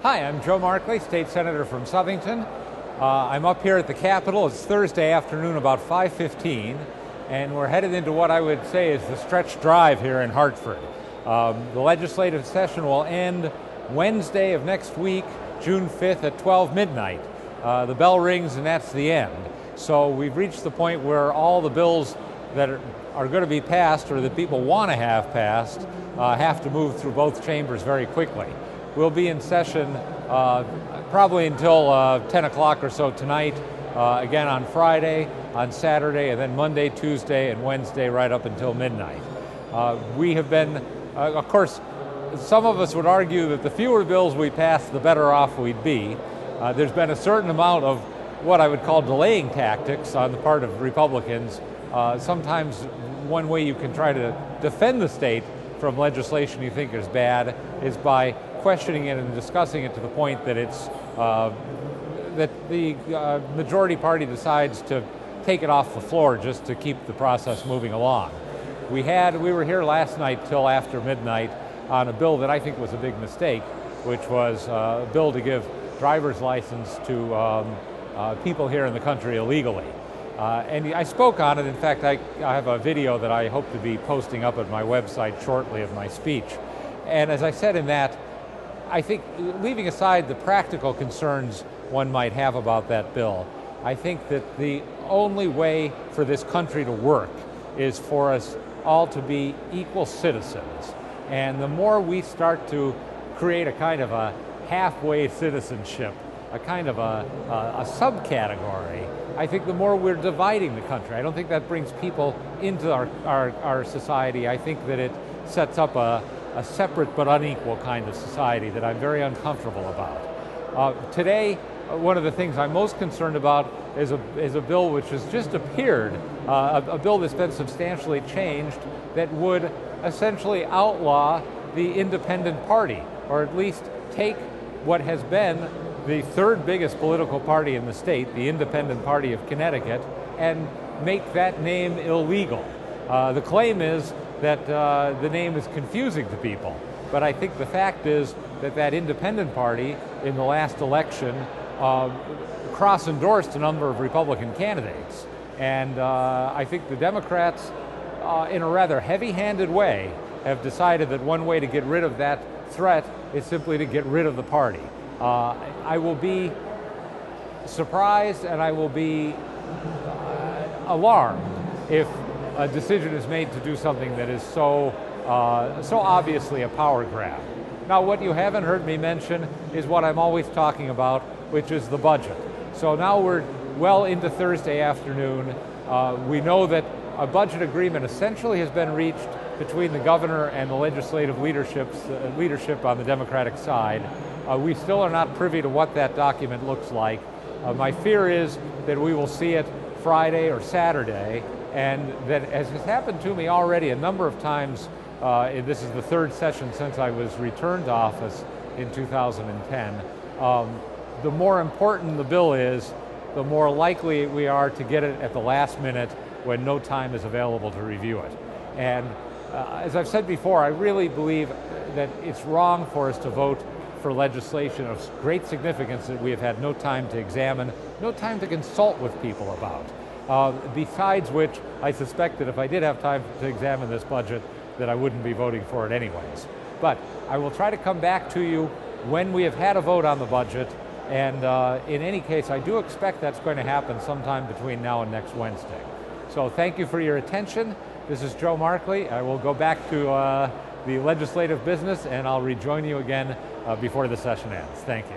Hi, I'm Joe Markley, State Senator from Southington. I'm up here at the Capitol. It's Thursday afternoon, about 5:15, and we're headed into what I would say is the stretch drive here in Hartford. The legislative session will end Wednesday of next week, June 5th at 12 midnight. The bell rings and that's the end. So we've reached the point where all the bills that are going to be passed or that people want to have passed have to move through both chambers very quickly. We'll be in session probably until 10 o'clock or so tonight, again on Friday, on Saturday, and then Monday, Tuesday, and Wednesday right up until midnight. We have been, of course, some of us would argue that the fewer bills we pass, the better off we'd be. There's been a certain amount of what I would call delaying tactics on the part of Republicans. Sometimes one way you can try to defend the state from legislation you think is bad is by questioning it and discussing it to the point that it's that the majority party decides to take it off the floor just to keep the process moving along. We were here last night till after midnight on a bill that I think was a big mistake, which was a bill to give driver's license to people here in the country illegally. And I spoke on it. In fact, I have a video that I hope to be posting up at my website shortly of my speech. And as I said in that, I think, leaving aside the practical concerns one might have about that bill, I think that the only way for this country to work is for us all to be equal citizens. And the more we start to create a kind of a halfway citizenship, a kind of a subcategory, I think the more we're dividing the country. I don't think that brings people into our society. I think that it sets up a separate but unequal kind of society that I'm very uncomfortable about. Today, one of the things I'm most concerned about is a bill which has just appeared, a bill that's been substantially changed that would essentially outlaw the independent party, or at least take what has been the third biggest political party in the state, the Independent Party of Connecticut, and make that name illegal. The claim is that the name is confusing to people, but I think the fact is that that independent party in the last election cross-endorsed a number of Republican candidates, and I think the Democrats, in a rather heavy-handed way, have decided that one way to get rid of that threat is simply to get rid of the party. I will be surprised and I will be alarmed if a decision is made to do something that is so obviously a power grab. Now, what you haven't heard me mention is what I'm always talking about, which is the budget. So now we're well into Thursday afternoon. We know that a budget agreement essentially has been reached between the governor and the legislative leadership on the Democratic side. We still are not privy to what that document looks like. My fear is that we will see it Friday or Saturday, and that, as has happened to me already a number of times, this is the third session since I was returned to office in 2010, the more important the bill is, the more likely we are to get it at the last minute when no time is available to review it. And as I've said before, I really believe that it's wrong for us to vote for legislation of great significance that we have had no time to examine, no time to consult with people about. Besides which, I suspect that if I did have time to examine this budget, that I wouldn't be voting for it anyways. But I will try to come back to you when we have had a vote on the budget, and in any case, I do expect that's going to happen sometime between now and next Wednesday. So thank you for your attention. This is Joe Markley. I will go back to the legislative business, and I'll rejoin you again before the session ends. Thank you.